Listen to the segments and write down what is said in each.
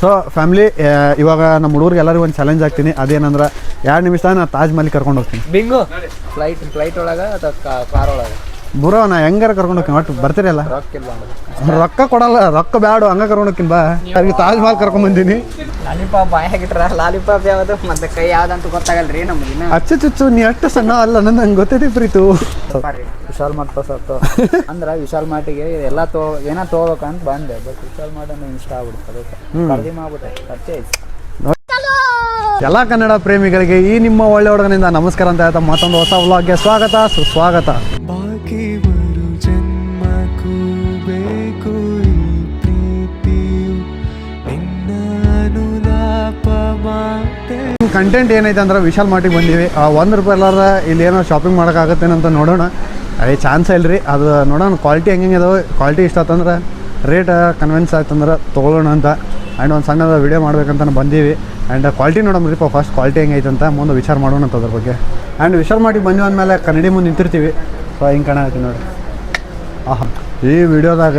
So family ಇವಾಗ ನಮ್ಮ ಹುಡುಗರಿಗೆ ಎಲ್ಲರಿಗೂ ಒಂದು ಚಾಲೆಂಜ್ ಆಗ್ತೀನಿ. ಅದೇನಂದ್ರೆ 2 ನಿಮಿಷ ನಾನು ತಾಜ್ ಮಹಲ್ ಕರ್ಕೊಂಡು ಹೋಗ್ತೀನಿ. ಬಿಂಗು ಫ್ಲೈಟ್ ಒಳಗೆ ಅಥವಾ ಕಾರ್ ಒಳಗೆ ಬರೋ ನಾ ಹೆಂಗಾರ ಕರ್ಕೊಂಡು ಹೋಗ್ತೀನಿ. ಒಟ್ಟು ಬರ್ತೀರಲ್ಲ, ರೊಕ್ಕ ಕೊಡಲ್ಲ, ರೊಕ್ಕ ಬ್ಯಾಡು, ಹಂಗ ಕರ್ಕೊಂಡು ಹೋಗ್ತೀನಿ. ಬಾ ಅವ್ರಿಗೆ ತಾಜ್ ಮಹಲ್ ಕರ್ಕೊಂಡ್ ಬಂದೀನಿ. ಲಾಲಿಪಾಪ್ ಬಾಯಾಗಿಟ್ರ ಲಾಲಿಪಾಪ್ ಯಾವ್ದು ಮತ್ತೆ ಕೈ ಯಾವ್ದಂತ ಗೊತ್ತಾಗಲ್ರಿ ನಮಗಿನ. ಅಚ್ಚು ನೀ ಅಷ್ಟು ಸಣ್ಣ ಅಲ್ಲ, ನಂಗೆ ಗೊತ್ತೈತಿ ಪ್ರೀತು. ವಿಶಾಲ್ ಮಾರ್ಟ್ ತೋರ್ಸತ್ತು ಅಂದ್ರೆ ವಿಶಾಲ್ ಮಾರ್ಟಿಗೆ ಎಲ್ಲ ಏನೋ ತೊಗೋಬೇಕಂತ ಬಂದೆ. ಬಟ್ ವಿಶಾಲ್ ಮಾರ್ಟ್ ಅಂದ್ರೆ ಇಷ್ಟ ಆಗ್ಬಿಡುತ್ತೆ, ಅದಕ್ಕೆ ಖರೀದಿ ಮಾಡ್ಬಿಟ್ಟೆ ಪರ್ಚೇಸ್. ಎಲ್ಲ ಕನ್ನಡ ಪ್ರೇಮಿಗಳಿಗೆ ಈ ನಿಮ್ಮ ಒಳ್ಳೆ ಹುಡುಗನಿಂದ ನಮಸ್ಕಾರ ಅಂತ ಹೇಳ್ತಾ ಮತ್ತೊಂದು ಹೊಸ ವ್ಲಾಗ್ಗೆ ಸ್ವಾಗತ ಸುಸ್ವಾಗತ. ಕಂಟೆಂಟ್ ಏನೈತೆ ಅಂದ್ರೆ ವಿಶಾಲ್ ಮಾರ್ಟಿಗೆ ಬಂದೀವಿ. ₹1 ಎಲ್ಲಾರ ಇಲ್ಲಿ ಏನೋ ಶಾಪಿಂಗ್ ಮಾಡೋಕ್ಕಾಗತ್ತೇನೋ ಅಂತ ನೋಡೋಣ. ಅದೇ ಚಾನ್ಸ್ ಇಲ್ರಿ, ಅದು ನೋಡೋಣ ಕ್ವಾಲಿಟಿ ಹೆಂಗೆ ಇದಾವೆ. ಕ್ವಾಲಿಟಿ ಇಷ್ಟ ಆತಂದ್ರೆ ರೇಟ್ ಕನ್ವಿನ್ಸ್ ಆಯ್ತಂದ್ರೆ ತೊಗೊಳ್ಳೋಣ ಅಂತ. ಆ್ಯಂಡ್ ಒಂದು ಸಣ್ಣದ ವೀಡಿಯೋ ಮಾಡ್ಬೇಕಂತ ಬಂದೀವಿ. ಆ್ಯಂಡ್ ಕ್ವಾಲಿಟಿ ನೋಡೋಣ್ರಿಪ್ಪ, ಫಸ್ಟ್ ಕ್ವಾಲಿಟಿ ಹೆಂಗೈತೆ ಅಂತ ಮುಂದೆ ವಿಚಾರ ಮಾಡೋಣ ಅಂತ ಅದ್ರ ಬಗ್ಗೆ. ಆ್ಯಂಡ್ ವಿಶಾಲ್ ಮಾರ್ಟಿಗೆ ಬಂದೀವಿ ಅಂದಮೇಲೆ ಕನ್ನಡಿ ಮುಂದೆ ನಿಂತಿರ್ತೀವಿ. ಸೊ ಹಿಂಗೆ ಕಾಣತ್ತೀವಿ ನೋಡಿ. ಈ ವಿಡಿಯೋದಾಗ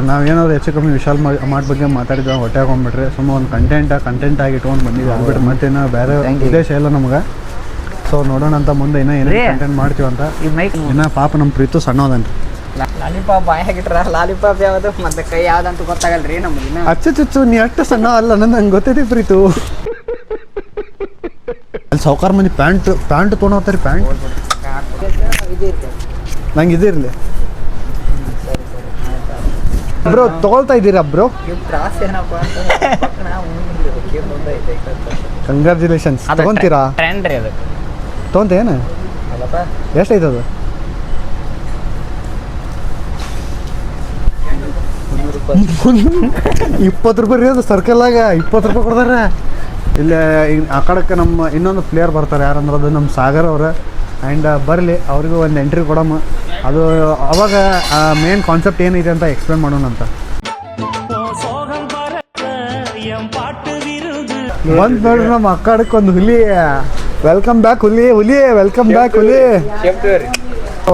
ನಾವೇನಾದ್ರು ಹೆಚ್ಚು ಕಮ್ಮಿ ವಿಶಾಲ್ ಮಾರ್ಟ್ ಬಗ್ಗೆ ಮಾತಾಡಿದ್ವಿ, ಹೊಟ್ಟೆ ಹಾಕೊಂಡ್ಬಿಟ್ರಿ. ಸುಮ್ಮ ಒಂದು ಕಂಟೆಂಟ್ ಆಗಿ ಇಟ್ಕೊಂಡು ಬಂದಿವಿ ಅಂದ್ಬಿಟ್ಟು ಮತ್ತೇನೋ ಬೇರೆ ಉದ್ದೇಶ ಇಲ್ಲ ನಮ್ಗೆ. ಸೊ ನೋಡೋಣ ಅಂತ ಮುಂದೆ ಇನ್ನೂ ಕಂಟೆಂಟ್ ಮಾಡ್ತೀವಿ ಅಂತ. ಇನ್ನು ಪಾಪ ನಮ್ಮ ಪ್ರೀತು ಸಣ್ಣದನ್ರಿ. ಲಾಲಿಪಾಪ್ ಬಾಯಾಗಿಟ್ರ ಲಾಲಿಪಾಪ್ ಯಾವ್ದು ಮತ್ತೆ ಕೈ ಯಾವ್ದಂತ ಗೊತ್ತಾಗಲ್ರಿ ನಮಗಿನ. ಅಚ್ಚು ನೀ ಅಷ್ಟು ಸಣ್ಣ ಅಲ್ಲ, ನಂಗೆ ಗೊತ್ತೈತಿ ಪ್ರೀತು. ಅಲ್ಲಿ ಸಾವ್ಕಾರ ಮಂದಿ ಪ್ಯಾಂಟ್ ತೊಗೊಂಡು ಹೋಗ್ತಾರೆ. ಪ್ಯಾಂಟ್ ನಂಗೆ ಇದಿರಲಿ ಬ್ರೋ, ತೊಗೊಳ್ತಾ ಇದ್ದೀರಾ ಬ್ರೋ? ಕಂಗ್ರ್ಯಾಚುಲೇಷನ್ಸ್. ತೊಗೊಂತೀರಾ? ತೊಗೊಂತೇನು? ಎಷ್ಟೈತೆ ಅದು? ₹20 ರೀ. ಅದು ಸರ್ಕಲ್ಲಾಗ ₹20 ಕೊಡ್ತಾರೆ. ಇಲ್ಲಿ ಆ ಕಡೆಗೆ ನಮ್ಮ ಇನ್ನೊಂದು ಪ್ಲೇಯರ್ ಬರ್ತಾರೆ. ಯಾರಂದ್ರೆ ಅದು ನಮ್ಮ ಸಾಗರ್ ಅವ್ರ. ಆ್ಯಂಡ್ ಬರಲಿ, ಅವ್ರಿಗೂ ಒಂದು ಎಂಟ್ರಿ ಕೊಡಮ್ಮ. ಅದು ಅವಾಗ ಮೇನ್ ಕಾನ್ಸೆಪ್ಟ್ ಏನೈತೆ ಅಂತ ಎಕ್ಸ್ಪ್ಲೇನ್ ಮಾಡೋಣ ಅಂತ ಬಂದು ನೋಡ್ರಿ. ನಮ್ಮ ಅಕ್ಕಡಕ್ಕೆ ಒಂದು ಹುಲಿ. ವೆಲ್ಕಮ್ ಬ್ಯಾಕ್ ಹುಲಿ, ವೆಲ್ಕಮ್ ಬ್ಯಾಕ್ ಹುಲಿ.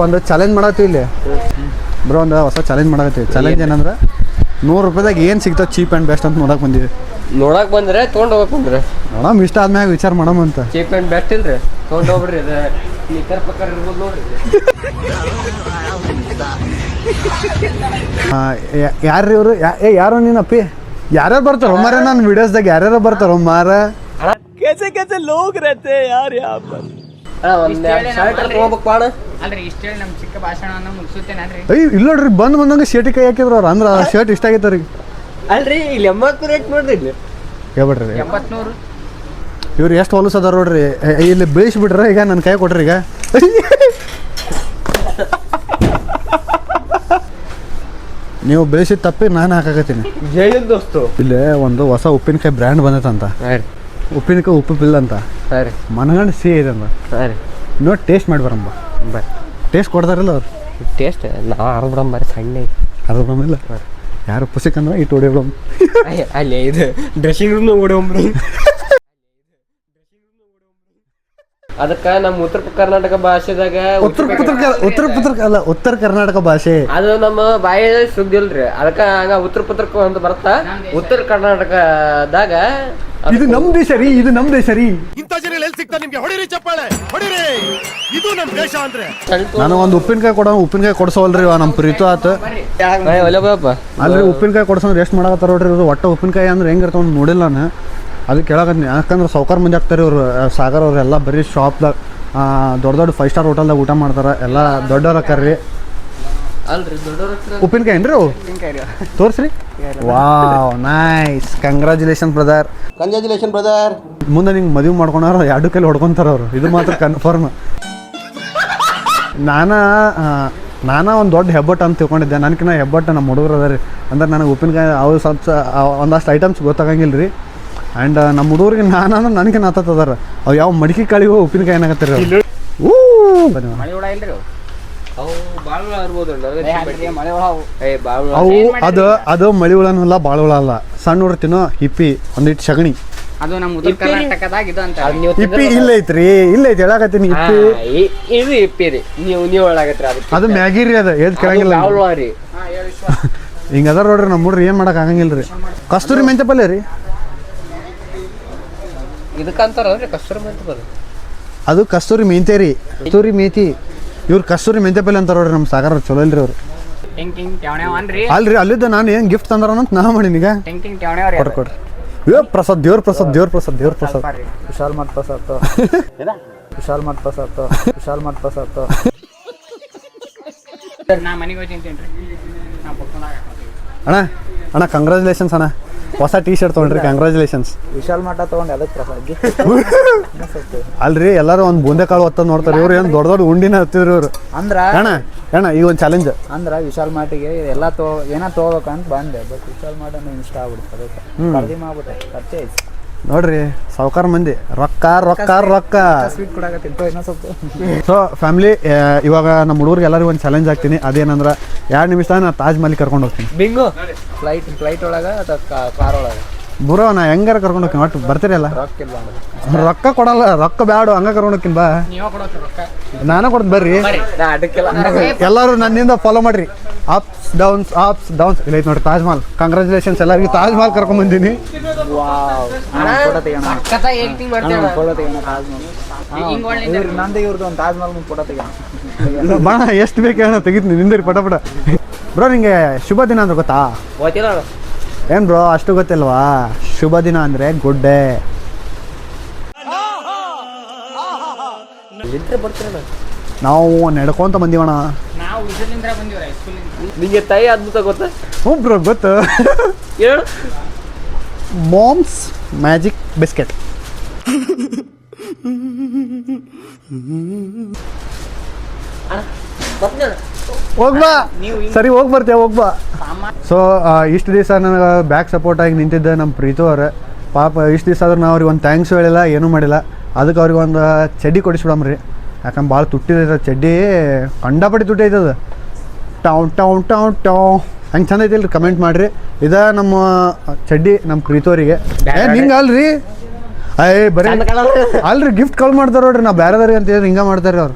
ಒಂದು ಚಾಲೆಂಜ್ ಮಾಡತ್ತೀವಿ ಇಲ್ಲಿ ಬ್ರೋ, ಒಂದು ಹೊಸ ಚಾಲೆಂಜ್ ಮಾಡತ್ತೀವಿ. ಚಾಲೆಂಜ್ ಏನಂದ್ರೆ ₹100ದಾಗ ಏನು ಸಿಗ್ತಾವೆ ಚೀಪ್ ಆ್ಯಂಡ್ ಬೆಸ್ಟ್ ಅಂತ ನೋಡಕ್ಕೆ ಬಂದೀವಿ. ನೋಡಕ್ ಬಂದ್ರೆ ತೊಗೊಂಡು ಹೋಗಕ್ ಬಂದ್ರೆ ನೋಡಮ್, ಇಷ್ಟ ಆದ್ಮ್ಯಾಗ ವಿಚಾರ ಮಾಡಮ್ ಅಂತ. ಚೀಪ್ ಆ್ಯಂಡ್ ಬೆಸ್ಟ್ ಇಲ್ರಿ, ತೊಗೊಂಡು ಹೋಗ್ಬಿಡ್ರಿ. ಅದು ಸ್ನಿಕರ್ ಪಕ್ಕರ್ ಇರ್ಬೋದು ನೋಡ್ರಿ. ಯಾರ್ರಿ ಇವರು? ಯಾರೋ ನೀನಪ್ಪಿ? ಯಾರ್ಯಾರು ಬರ್ತಾರೋ ಮಾರ ನನ್ನ ವಿಡಿಯೋಸ್ದಾಗ? ಯಾರ್ಯಾರು ಬರ್ತಾರೋ ಮಾರ? कैसे लोग रहते हैं यार यहाँ पर. ಇಲ್ಲ ನೋಡ್ರಿ, ಬಂದಂಗೆ ಶರ್ಟಿಗೆ ಕೈ ಹಾಕಿದ್ರು ಅವ್ರು. ಅಂದ್ರೆ ಆ ಶರ್ಟ್ ಇಷ್ಟ ಆಗೈತೆ ಅವ್ರಿಗೆ. ಅಲ್ರಿ ಇಲ್ಲಿ 80 ರೇಟ್ ನೋಡ್ರಿ. ಇಲ್ಲಿ ಹೇಳ್ಬಿಟ್ರಿ 80 ಇವ್ರು ಎಷ್ಟು ಹೊಲಸದಾರ ನೋಡ್ರಿ. ಇಲ್ಲಿ ಬೇಯಿಸ್ಬಿಟ್ರೆ ಈಗ ನನ್ನ ಕೈ ಕೊಟ್ರಿ. ಈಗ ನೀವು ಬೇಯಿಸಿದ ತಪ್ಪಿ ನಾನು ಹಾಕಾಕತ್ತೀನಿ. ಜೈನ್ ದೋಸ್ತು ಇಲ್ಲೇ ಒಂದು ಹೊಸ ಉಪ್ಪಿನಕಾಯಿ ಬ್ರ್ಯಾಂಡ್ ಬಂದೈತಂತ. ಉಪ್ಪಿನಕಾಯಿ ಉಪ್ಪು ಬಿಲ್ ಅಂತ. ಸರಿ, ಮನಗಂಡು ಸಿಹಿ ಇದೆ ಅಂದ. ಸರಿ, ನೋಡಿ ಟೇಸ್ಟ್ ಮಾಡಿ ಬರಂಬ. ಟೇಸ್ಟ್ ಕೊಡ್ತಾರಲ್ಲ ಅವ್ರು. ಟೇಸ್ಟ್ ನಾವು ಅರ್ಬಿಡಮ್ ಬಾರಿ ಸಣ್ಣ ಅದು ಬರಮಿಲ್ಲ. ಯಾರು ಪುಸ್ತಕಂದ್ರೆ ಇಟ್ಟು ಹೊಡಿಬಿಡಮ್. ಅಲ್ಲಿ ಇದು ಡ್ರೆಸ್ಸಿಂಗ್ ರೂಮ್ ಓಡೋಂಬ್ರಿ. ಅದಕ್ಕೆ ನಮ್ಮ ಉತ್ತರ ಕರ್ನಾಟಕ ಭಾಷೆದಾಗ ಉತ್ತರ ಕರ್ನಾಟಕ ಭಾಷೆ ಅದು ನಮ್ಮ ಬಾಯಿ ಸುದ್ದಿ ಇಲ್ರಿ. ಅದಕ್ಕೆ ಹಂಗ ಉತ್ತರ ಅಂತ ಬರ್ತಾ ಉತ್ತರ ಕರ್ನಾಟಕದಾಗ ಇದು ನಮ್ ದೇಶ ರೀ, ಇದು ನಮ್ ದೇಶ ರೀ. ಇಂಥ ಜನ ಎಲ್ಲಿ ಸಿಗ್ತಾರೆ ನಿಮ್ಗೆ? ಹೊಡಿರಿ ಚಪ್ಪಾಳೆ, ಹೊಡಿರಿ. ಇದು ನಮ್ ದೇಶ ಅಂದ್ರೆ. ನಾನು ಒಂದು ಉಪ್ಪಿನಕಾಯಿ ಕೊಡ್ಸೋಲ್ರಿ ನಮ್ಮ ಪ್ರೀತು ಆತ. ಅಲ್ರಿ ಉಪ್ಪಿನಕಾಯಿ ಕೊಡ್ಸಂದ್ರೆ ಎಷ್ಟು ಮಾಡಕತ್ತಾರ ನೋಡ್ರಿ ಇವರು. ಒಟ್ಟ ಉಪ್ಪಿನಕಾಯಿ ಅಂದ್ರೆ ಹೆಂಗಿರ್ತಾವ ನೋಡಿಲ್ಲ ನಾನು. ಅದಕ್ಕೆ ಕೇಳಕತ್ತೀನಿ. ಯಾಕಂದ್ರೆ ಸಾವ್ಕಾರ ಮಂದಿ ಆಗ್ತಾರೆ ಇವರು. ಸಾಗರ್ ಅವ್ರು ಎಲ್ಲ ಬರೀ ಶಾಪ್ದಾಗ ದೊಡ್ಡ 5 ಸ್ಟಾರ್ ಹೋಟೆಲ್ದಾಗ ಊಟ ಮಾಡ್ತಾರೆ. ಎಲ್ಲ ದೊಡ್ಡವ್ರ ಅಕ್ಕಾರ್ರಿ. ಉಪ್ಪಿನಕಾಯಿ ಏನ್ರಿ ಅವು? ತೋರಿಸ್ರಿ. Wow, nice. Congratulation brother. ಮುಂದೆ ನಿಂಗೆ ಮದುವೆ ಮಾಡ್ಕೊಂಡಾರ 2 ಕೈಲಿ ಹೊಡ್ಕೊಂತಾರ ಅವರು. ಇದು ಮಾತ್ರ ಕನ್ಫರ್ಮ್. ನಾನು ಒಂದು ದೊಡ್ಡ ಹೆಬ್ಬಟ್ಟು ಅಂತ ತಿಳ್ಕೊಂಡಿದ್ದೆ. ನನಗಿನ್ನ ಹೆಬ್ಬಟ್ಟು ನಮ್ಮ ಹುಡುಗರು ಅದ ರೀ. ಅಂದ್ರೆ ನನಗೆ ಉಪ್ಪಿನಕಾಯಿ ಅವು ಸ್ವಲ್ಪ ಒಂದಷ್ಟು ಐಟಮ್ಸ್ ಗೊತ್ತಾಗಂಗಿಲ್ಲ ರೀ. ಆ್ಯಂಡ್ ನಮ್ಮ ಹುಡುಗರಿಗೆ ನನಗೆ ನಾತದಾರ. ಅವು ಯಾವ ಮಡಿಕೆ ಕಾಳಿಗೂ ಉಪ್ಪಿನಕಾಯಿ ಏನಾಗತ್ತಾರೆ. ಅದು ಮಳಿ ಹುಳನೂ ಅಲ್ಲ, ಬಾಳ ಹುಳ ಅಲ್ಲ. ಸಣ್ಣ ಹುಡುಗ ತಿನ್ನೋ ಹಿಪ್ಪಿ, ಒಂದಿಟ್ಟು ಸಗಣಿ. ಅದು ನಮ್ಮ ಉತ್ತರ ಕರ್ನಾಟಕದಾಗ ಇದು ಅಂತ. ಹಿಪ್ಪಿ ಇಲ್ಲೈತ್ರಿ, ಇಲ್ಲೈತಿ ಹೇಳಕತ್ತೀನಿ. ಹಿಪ್ಪಿ ರೀ, ನೀವು ಹೇಳಾಕತ್ರಿ. ಅದು ಮ್ಯಾಗಿ ರೀ, ಅದು ಎದ್ ಕೇಳಂಗಿಲ್ಲ. ಹಿಂಗೆ ಅದಾರ ನೋಡ್ರಿ ನಮ್ಮ ಹುಡ್ರಿ. ಏನು ಮಾಡಕ್ಕೆ ಆಗಂಗಿಲ್ಲ ರೀ. ಕಸ್ತೂರಿ ಮೆಂತೆ ಪಲ್ಯ ರೀ. ಇದಕ್ಕಂತಾರಲ್ರಿ ಕಸ್ತೂರಿ ಮೆಂತೆ ಪಲ್ಯ. ಅದು ಕಸ್ತೂರಿ ಮೆಂತೆ ರೀ, ಕಸ್ತೂರಿ ಮೇಥಿ. ಇವ್ರು ಕಸ್ತೂರಿ ಮೆಂತೆ ಪಲ್ಯ ಅಂತಾರ ನೋಡ್ರಿ ನಮ್ಮ ಸಾಗರ ಚಲೋ ಇಲ್ರಿ ಅವ್ರು. ಅಲ್ರಿ ಅಲ್ಲಿದ್ದ ನಾನು ಏನು ಗಿಫ್ಟ್ ತಂದಾರ ಅಂತ ನಾ ಮಾಡೀನಿ ಈಗ. ಕೊಡ್ರಿ ಕೊಡ್ರಿ. ಪ್ರಸಾದ್ ದೇವ್ರ ಪ್ರಸಾದ್ ದೇವ್ರ ಪ್ರಸಾದ್ ದೇವ್ರ ಪ್ರಸಾದ್. ವಿಶಾಲ್ ಮಠ ಪ್ರಸಾದ್ ವಿಶಾಲ್ ಮಠ ಪ್ರಸಾದ್ ವಿಶಾಲ್ ಮಠ ಪ್ರಸಾದ್. ಅಣ್ಣ ಅಣ್ಣ ಕಂಗ್ರ್ಯಾಚುಲೇಷನ್ಸ್ ಅಣ್ಣ, ಹೊಸ ಟೀ ಶರ್ಟ್ ತೊಗೊಂಡ್ರಿ, ಕಂಗ್ರ್ಯಾಚುಲೇಷನ್ಸ್. ವಿಶಾಲ್ ಮಠ ತೊಗೊಂಡು ಅದಕ್ಕೆ ಪ್ರಸಾದ್. ಅಲ್ರಿ ಎಲ್ಲರೂ ಒಂದು ಬೂಂದೆ ಕಾಳು ಹೊತ್ತ ನೋಡ್ತಾರೆ, ಇವ್ರು ಏನು ದೊಡ್ಡ ದೊಡ್ಡ ಉಂಡಿನ ಹತ್ತಿದ್ರು ಇವ್ರು. ಅಂದ್ರ ಅಣ್ಣ ಈಗ ಒಂದು ಚಾಲೆಂಜ್ ಅಂದ್ರ ವಿಶಾಲ್ ಮಾಟಿಗೆ ಎಲ್ಲ ಏನೋ ತೊಗೋಬೇಕಂತ ಬಂದೆ, ಬಟ್ ವಿಶಾಲ್ ಮಾಟನ್ನು ಇಷ್ಟ ಆಗ್ಬಿಡುತ್ತೆ, ಅದಕ್ಕೆ ಖರೀದಿ ಮಾಡ್ಬಿಟ್ಟೆ. ಪರ್ಚೇಸ್ ನೋಡ್ರಿ ಸಾವ್ಕಾರ ಮಂದಿ ರೊಕ್ಕ ರೊಕ್ಕ ರೊಕ್ಕ. ಸ್ವೀಟ್ ಕೊಡಾಕತ್ತಿತ್ತು ಇನ್ನೂ ಸ್ವಲ್ಪ. ಸೊ ಫ್ಯಾಮಿಲಿ, ಇವಾಗ ನಮ್ಮ ಹುಡುಗರಿಗೆ ಎಲ್ಲರಿಗೂ ಒಂದು ಚಾಲೆಂಜ್ ಆಗ್ತೀನಿ. ಅದೇನಂದ್ರೆ 2 ನಿಮಿಷ ನಾನು ತಾಜ್ ಮಹಲ್ ಕರ್ಕೊಂಡು ಹೋಗ್ತೀನಿ. ಬಿಂಗು ಫ್ಲೈಟ್ ಒಳಗೆ ಅಥವಾ ಕಾರ್ ಒಳಗೆ ಬರೋ ನಾ ಹೆಂಗಾರ ಕರ್ಕೊಂಡು ಹೋಗ್ತೀನಿ, ಒಟ್ಟು ಬರ್ತೀರಲ್ಲ. ರೊಕ್ಕ ಕೊಡಲ್ಲ, ರೊಕ್ಕ ಬ್ಯಾಡು, ಹಂಗ ಕರ್ಕೊಂಡು ಹೋಗ್ತೀನಿ ಬಾ. ನಾನು ಕೊಡ್ತೀನಿ ಬರ್ರಿ. ಎಲ್ಲರೂ ನನ್ನಿಂದ ಫಾಲೋ ಮಾಡ್ರಿ. ಅಪ್ಸ್ ಡೌನ್ಸ್ ಇಲ್ಲ ಐತೆ ನೋಡ್ರಿ ತಾಜ್ ಮಹಲ್. ಕಂಗ್ರ್ಯಾಚುಲೇಷನ್ಸ್ ಎಲ್ಲರಿಗೂ ತಾಜ್ ಮಹಲ್ ಕರ್ಕೊಂಡ್ ಬಂದೀನಿ. ನಂದು ಇವ್ರದ್ದು ಒಂದು ತಾಜ್ ಮಹಲ್ ಫೋಟೋ ತೆಗೋಣ. ಬಾ ಎಷ್ಟು ಬೇಕು ಹೇಳ ತೆಗಿತೀನಿ, ನಿಂದಿರಿ ಪಟ ಪಟ. ಬ್ರೋ ನಿಂಗೆ ಶುಭ ದಿನ ಅಂದ್ರೆ ಗೊತ್ತಾ? ಏನು ಬ್ರೋ ಅಷ್ಟು ಗೊತ್ತಿಲ್ವಾ? ಶುಭ ದಿನ ಅಂದರೆ ಗುಡ್ ಡೇ. ನಾವು ನಡ್ಕೊಂತ ಬಂದೀವಣ್ಣ. ನಿಂಗೆ ತಾಯಿ ಅದ್ಭುತ ಗೊತ್ತಾ? ಹ್ಞೂ ಬ್ರೋ ಗೊತ್ತು. ಹೇಳು. Mom's Magic biscuit. ಹೋಗ್ಬಾ ಸರಿ, ಹೋಗಿ ಬರ್ತೇವೆ, ಹೋಗ್ಬಾ. ಸೊ ಇಷ್ಟು ದಿವಸ ನನಗೆ ಬ್ಯಾಕ್ ಸಪೋರ್ಟ್ ಆಗಿ ನಿಂತಿದ್ದ ನಮ್ಮ ಪ್ರೀತು ಅವ್ರೆ, ಪಾಪ ಇಷ್ಟು ದಿವಸ ಆದ್ರೆ ನಾವು ಅವ್ರಿಗೆ ಒಂದು ಥ್ಯಾಂಕ್ಸ್ ಹೇಳಿಲ್ಲ, ಏನೂ ಮಾಡಿಲ್ಲ. ಅದಕ್ಕೆ ಅವ್ರಿಗೆ ಒಂದು ಚಡ್ಡಿ ಕೊಡಿಸ್ಬಿಡಮ್ರಿ, ಯಾಕಂದ್ರೆ ಭಾಳ ತುಟ್ಟಿದೈತೆ ಚಡ್ಡಿ, ಕಂಡಪಟ್ಟಿ ತುಟ್ಟಿ ಐತದ. ಟಾವ್ ಹಂಗೆ ಚಂದ ಐತಿಲ್ರಿ, ಕಮೆಂಟ್ ಮಾಡಿರಿ. ಇದ ನಮ್ಮ ಚಡ್ಡಿ ನಮ್ಮ ಪ್ರೀತೋರಿಗೆ. ನಿಂಗೆ ಅಲ್ರಿ ಬರೀ ಅಲ್ರಿ ಗಿಫ್ಟ್ ಕಾಲ್ ಮಾಡ್ತಾರೆ ನೋಡ್ರಿ, ನಾವು ಬೇರೆದವ್ರಿಗೆ ಅಂತ ಹೇಳಿದ್ರೆ ಹಿಂಗೆ ಮಾಡ್ತಾರೆ ಅವ್ರು.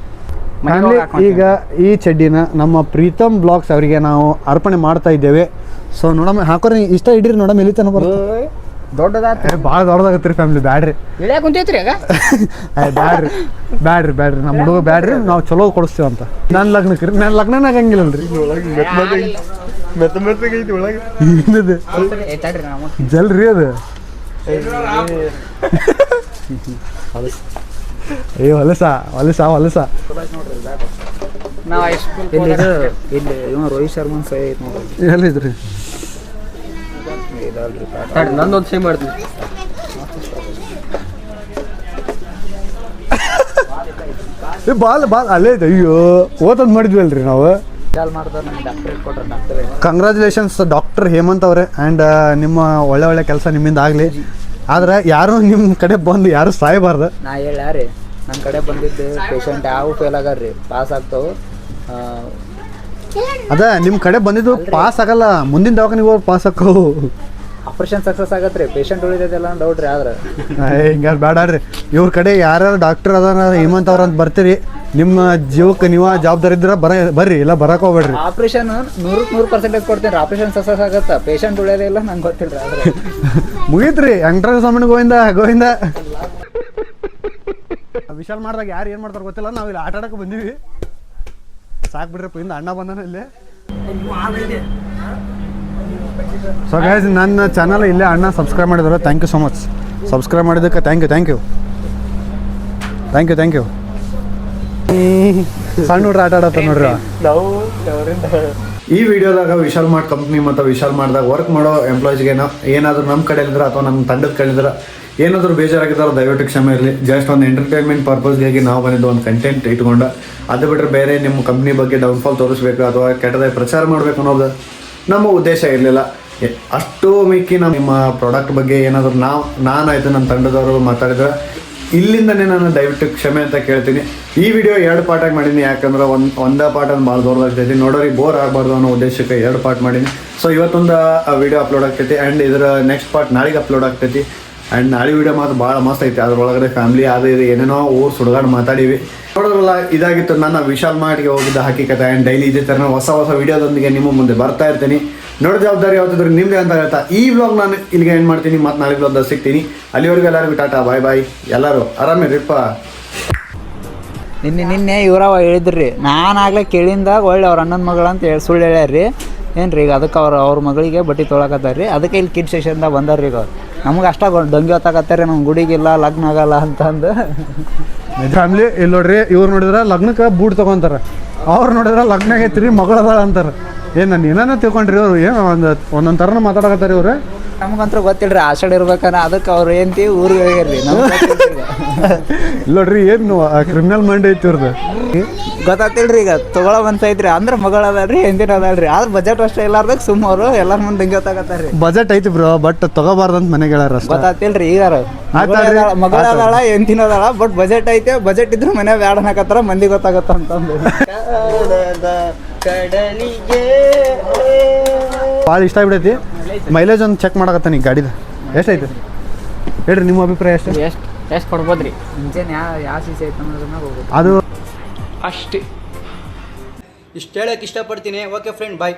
ಫ್ಯಾಮಿಲಿ, ಈಗ ಈ ಚಡ್ಡಿನ ನಮ್ಮ ಪ್ರೀತಮ್ ಬ್ಲಾಗ್ಸ್ ಅವರಿಗೆ ನಾವು ಅರ್ಪಣೆ ಮಾಡ್ತಾ ಇದ್ದೇವೆ. ಸೊ ನೋಡಮ್ಮ ಹಾಕೋರಿ, ಇಷ್ಟ ಇಡ್ರಿ, ನೋಡಮ್ಮ ಎಲ್ಲಿ ತನಕ ಬರುತ್ತೆ. ದೊಡ್ಡದಾಗ್ತದೆ, ಭಾಳ ದೊಡ್ಡದಾಗತ್ತೆ ರೀ ಫ್ಯಾಮಿಲಿ. ಬ್ಯಾಡ್ರಿ ಕುಂತೈತ್ರಿ ಆಗ. ಬ್ಯಾಡ್ರಿ ನಮ್ಮ ಹುಡುಗ ಬ್ಯಾಡ್ರಿ, ನಾವು ಚಲೋ ಕೊಡಿಸ್ತೀವಿ ಅಂತ. ನನ್ನ ಲಗ್ನಕ್ಕೆ ರೀ, ನನ್ನ ಲಗ್ನನ ಆಗಂಗಿಲ್ಲಲ್ರಿ. ಏನದು ಜಲ್ರಿ ಅದು? ಏ ಹೊಲಸ ಹೊಲಸ ಹೊಲಸ. ಇಲ್ಲಿ ರೋಹಿತ್ ಶರ್ಮನ್ ಸೈ ಐತೆ ನೋಡ್ರಿ. ಎಲ್ಲಿದ್ರಿ? ನಂದೊಂದು ಸೇಮ್ ಮಾಡ್ತೀವಿ. ಬಾಲ್ ಅಲ್ಲೇ ಐತೆ. ಅಯ್ಯೋ ಓತಂದು ಮಾಡಿದ್ವಿ ಅಲ್ರಿ ನಾವು. ಕಂಗ್ರ್ಯಾಚುಲೇಷನ್ಸ್ ಡಾಕ್ಟರ್ ಹೇಮಂತ್ ಅವರೇ. ಆ್ಯಂಡ್ ನಿಮ್ಮ ಒಳ್ಳೆ ಕೆಲಸ ನಿಮ್ಮಿಂದ ಆಗಲಿ. ಆದ್ರೆ ಯಾರು ನಿಮ್ಮ ಕಡೆ ಬಂದು ಯಾರು ಸಾಯಬಾರ್ದು. ನಾ ಹೇಳ್ಯಾರಿ, ನನ್ನ ಕಡೆ ಬಂದಿದ್ದು ಪೇಷಂಟ್ ಯಾವ ಫೇಲ್ ಆಗಾರ್ರಿ, ಪಾಸ್ ಆಗ್ತಾವೆ. ಅದ ನಿಮ್ಮ ಕಡೆ ಬಂದಿದ್ದು ಪಾಸ್ ಆಗಲ್ಲ, ಮುಂದಿನ ದವಾಖಾನಿಗೆ ಹೋಗಿ ಪಾಸ್ ಆಕ್ಕವು. ಆಪ್ರೇಷನ್ ಸಕ್ಸಸ್ ಆಗತ್ತೆ ರೀ, ಪೇಷಂಟ್ ಉಳಿದೈತೆಲ್ಲ ಡೌಟ್ ರೀ. ಆದ್ರೆ ಹಿಂಗೆ ಬೇಡ್ರಿ, ಇವ್ರ ಕಡೆ ಯಾರ್ಯಾರು ಡಾಕ್ಟರ್ ಅದಾರ ಹೇಮಂತ್ ಅವ್ರ ಅಂತ ಬರ್ತೀರಿ, ನಿಮ್ಮ ಜೀವಕ್ಕೆ ನೀವು ಜವಾಬ್ದಾರಿ ಇದ್ರೆ ಬರ್ರಿ, ಇಲ್ಲ ಬರಕ್ಕೆ ಹೋಗ್ಬೇಡ್ರಿ. ಆಪ್ರೇಷನ್ 100% ಕೊಡ್ತೀನಿ. ಆಪ್ರೇಷನ್ ಸಕ್ಸಸ್ ಆಗತ್ತ, ಪೇಷಂಟ್ ಉಳಿಯೋದೇ ಇಲ್ಲ, ನಂಗೆ ಗೊತ್ತಿಲ್ಲ. ಆದ್ರೆ ಮುಗೀತ್ರಿ, ವೆಂಕಟೇಶ್ವರ ಸ್ವಾಮಿ ಗೋವಿಂದ ಗೋವಿಂದ. ವಿಶಾಲ್ ಮಾಡಿದಾಗ ಯಾರು ಏನು ಮಾಡ್ತಾರೆ ಗೊತ್ತಿಲ್ಲ, ನಾವು ಇಲ್ಲಿ ಆಟ ಆಡಕ್ಕೆ ಬಂದೀವಿ. ಸಾಕು ಬಿಡ್ರಪ್ಪ, ಇಂದ ಅಣ್ಣ ಬಂದಾನ ಇಲ್ಲಿ. ಸೊ ಗೈಸ್, ನನ್ನ ಚಾನಲ್ ಇಲ್ಲೇ ಅಣ್ಣ ಸಬ್ಸ್ಕ್ರೈಬ್ ಮಾಡಿದ್ರು, thank you so much. Subscribe ಮಾಡಿದ್ದಕ್ಕೆ ಥ್ಯಾಂಕ್ ಯು. ಸಣ್ಣ ಹುಡ್ರ ಆಟ ಆಡತ್ತ ನೋಡ್ರಿ. ಈ ವಿಡಿಯೋದಾಗ ವಿಶಾಲ್ ಮಾರ್ಟ್ ಕಂಪ್ನಿ ಮತ್ತು ವಿಶಾಲ್ ಮಾರ್ಟ್ದಾಗ ವರ್ಕ್ ಮಾಡೋ ಎಂಪ್ಲಾಯೀಸ್ಗೆ ಏನಾದರೂ ನಮ್ಮ ಕಡೆಯಲ್ಲಿದ್ರೆ ಅಥವಾ ನಮ್ಮ ತಂಡದ ಕಡೆಯಿದ್ರೆ ಏನಾದರೂ ಬೇಜಾರಾಗಿದ್ದಾರೋ ದಯವಿಟ್ಟು ಕ್ಷಮೆ ಇರಲಿ. ಜಸ್ಟ್ ಒಂದು ಎಂಟರ್ಟೈನ್ಮೆಂಟ್ ಪರ್ಪಸ್ಗಾಗಿ ನಾವು ಬಂದಿದ್ದು ಒಂದು ಕಂಟೆಂಟ್ ಇಟ್ಕೊಂಡು, ಅದು ಬಿಟ್ಟರೆ ಬೇರೆ ನಿಮ್ಮ ಕಂಪ್ನಿ ಬಗ್ಗೆ ಡೌನ್ಫಾಲ್ ತೋರಿಸ್ಬೇಕು ಅಥವಾ ಕೆಟ್ಟದಾಗಿ ಪ್ರಚಾರ ಮಾಡಬೇಕು ಅನ್ನೋದು ನಮ್ಮ ಉದ್ದೇಶ ಇರಲಿಲ್ಲ. ಅಷ್ಟು ಮಿಕ್ಕಿ ನಾವು ನಿಮ್ಮ ಪ್ರಾಡಕ್ಟ್ ಬಗ್ಗೆ ಏನಾದರೂ ನಾನಾಯಿತು ನಮ್ಮ ತಂಡದವರು ಮಾತಾಡಿದ್ರೆ ಇಲ್ಲಿಂದನೇ ನಾನು ದಯವಿಟ್ಟು ಕ್ಷಮೆ ಅಂತ ಕೇಳ್ತೀನಿ. ಈ ವಿಡಿಯೋ 2 ಪಾರ್ಟಾಗಿ ಮಾಡೀನಿ, ಯಾಕಂದ್ರೆ ಒಂದೇ ಪಾರ್ಟ್ ಅಂದ್ರೆ ಭಾಳ ದೊಡ್ಡದಾಗ್ತೈತಿ, ನೋಡೋರಿಗೆ ಬೋರ್ ಆಗಬಾರ್ದು ಅನ್ನೋ ಉದ್ದೇಶಕ್ಕೆ 2 ಪಾರ್ಟ್ ಮಾಡೀನಿ. ಸೊ ಇವತ್ತೊಂದು ವಿಡಿಯೋ ಅಪ್ಲೋಡ್ ಆಗ್ತೈತಿ, ಆ್ಯಂಡ್ ಇದರ ನೆಕ್ಸ್ಟ್ ಪಾರ್ಟ್ ನಾಳೆಗೆ ಅಪ್ಲೋಡ್ ಆಗ್ತೈತಿ. ಆ್ಯಂಡ್ ನಾಳೆ ವಿಡಿಯೋ ಮಾತ್ರ ಭಾಳ ಮಸ್ತ್ ಐತಿ. ಅದ್ರೊಳಗಡೆ ಫ್ಯಾಮಿಲಿ ಅದು ಇದು ಏನೇನೋ ಸುಡುಗಾಡು ಮಾತಾಡೀವಿ. ನೋಡೋದ್ರಲ್ಲ, ಇದಾಗಿತ್ತು ನನ್ನ ವಿಶಾಲ್ ಮಾರ್ಟ್ಗೆ ಹೋಗಿದ್ದ ಹಕ್ಕಿಕತೆ. ಆ್ಯಂಡ್ ಡೈಲಿ ಇದೇ ಥರ ಹೊಸ ವಿಡಿಯೋದೊಂದಿಗೆ ನಿಮ್ಮ ಮುಂದೆ ಬರ್ತಾ ಇರ್ತೀನಿ. ನೋಡೋ ಜವಾಬ್ದಾರಿ ಯಾವ್ದಾದ್ರು ನಿಮ್ಮದೇ ಅಂತ ಹೇಳ್ತಾ ಈ ವ್ಲಾಗ್ ನಾನು ಇಲ್ಲಿಗೆ ಏನು ಮಾಡ್ತೀನಿ, ಮತ್ತು ನಾಳೆ ವ್ಲಾಗ್ದಾಗ ಸಿಗ್ತೀನಿ. ಅಲ್ಲಿವರೆಗೂ ಎಲ್ಲರಿಗೂ ಟಾಟಾ ಬಾಯ್ ಬಾಯ್. ಎಲ್ಲರೂ ಆರಾಮಿರಿಪ್ಪ. ನಿನ್ನೆ ಇವ್ರವ ಹೇಳಿದ್ರಿ, ನಾನು ಆಗ್ಲೇ ಕೇಳಿಂದಾಗ ಒಳ್ಳೆ ಅವ್ರ ಅಣ್ಣನ ಮಗಳು ಅಂತ ಹೇಳಿ ಸುಳ್ಳು ಹೇಳ್ಯಾರ್ರಿ. ಏನು ರೀ ಈಗ ಅದಕ್ಕೆ ಅವ್ರ ಮಗಳಿಗೆ ಬಟ್ಟೆ ತೊಗೊಳಕತ್ತಾರ ರೀ. ಅದಕ್ಕೆ ಇಲ್ಲಿ ಕಿಡ್ ಸೆಕ್ಷನ್ದಾಗ ಬಂದಾರ ರೀ. ಈಗ ನಮ್ಗೆ ಅಷ್ಟ ದಂಗೆ ಹೊತ್ತಾಕತ್ತಾರೆ, ನಮ್ಮ ಗುಡಿಗಿಲ್ಲ ಲಗ್ನ ಆಗಲ್ಲ ಅಂತಂದು. ಫ್ಯಾಮ್ಲಿ ಇಲ್ಲಿ ನೋಡ್ರಿ, ಇವ್ರು ನೋಡಿದ್ರೆ ಲಗ್ನಕ್ಕೆ ಬೂಟ್ ತೊಗೊತಾರೆ, ಅವ್ರು ನೋಡಿದ್ರೆ ಲಗ್ನ ಆಗೈತ್ರಿ ಮಗಳದಾಳ ಅಂತಾರೆ. ಏನು ನಾನು ಏನಾನ ತಿಳ್ಕೊಂಡ್ರಿ ಅವ್ರು, ಏನು ಒಂದೊಂದು ಥರನ ಮಾತಾಡಕತ್ತಾರೆ ಇವ್ರು. ನಮಗಂತೂ ಗೊತ್ತಿಲ್ರಿ ಆಷಾಢ ಇರ್ಬೇಕನ್ನ, ಅದಕ್ಕೆ ಅವ್ರು ಏನಂತಿ ಊರಿಗೆ ಹೋಗ್ಯಾರ್ರಿ. ಇಲ್ಲ ನೋಡ್ರಿ, ಏನು ಕ್ರಿಮಿನಲ್ ಮೈಂಡ್ ಐತಿ ಇವ್ರದ್ದು. ಗೊತ್ತಾಗ್ತಿಲ್ರಿ ಈಗ ತೊಗೊಳ ಮನ್ಸೈತ್ರಿ ಅಂದ್ರೆ ಮಗಳದಾಳ್ರಿ ಹೆಂದಿನ ಅದಾಳ್ರಿ. ಆದ್ರೆ ಬಜೆಟ್ ಅಷ್ಟೇ ಇಲ್ಲಾರ್ದಾಗ ಸುಮ್ಮ ಅವರು ಎಲ್ಲರ ಮುಂದೆ ದಂಗೆ ಹೊತ್ತಾಕತ್ತಾರ್ರಿ. ಬಜೆಟ್ ಐತಿ ಬ್ರೋ, ಬಟ್ ತಗೋಬಾರ್ದಂತ ಮನೆಗೆ ಹೇಳ್ಯಾರ ಅಷ್ಟೇ. ಗೊತ್ತಾಗ್ತಿಲ್ರಿ ಈಗ ಮಗಳದಾಳ ಎಂತಿನದಾಳ, ಬಟ್ ಬಜೆಟ್ ಐತೆ. ಬಜೆಟ್ ಇದ್ರು ಮನೆ ಬ್ಯಾಡ ಅನ್ನಕತ್ತಾರ, ಮಂದಿ ಗೊತ್ತಾಗತ್ತ ಅಂತಂದು. ಭಾಳ ಇಷ್ಟ ಆಗ್ಬಿಡೈತಿ. ಮೈಲೇಜ್ ಒಂದು ಚೆಕ್ ಮಾಡಕತ್ತಾನ ಈ ಗಾಡಿದು ಎಷ್ಟೈತೆ ಹೇಳ್ರಿ, ನಿಮ್ಮ ಅಭಿಪ್ರಾಯ ಎಷ್ಟು ಎಷ್ಟು ಕೊಡ್ಬೋದ್ರಿ? ಮುಂಚೆನೆ ಯಾವ ಸೀಸೆ ಐತೆ ಅನ್ನೋದನ್ನ ಹೋಗುತ್ತೆ ಅದು ಅಷ್ಟೇ. ಇಷ್ಟು ಹೇಳಕ್ಕೆ ಇಷ್ಟಪಡ್ತೀನಿ. ಓಕೆ ಫ್ರೆಂಡ್, ಬಾಯ್.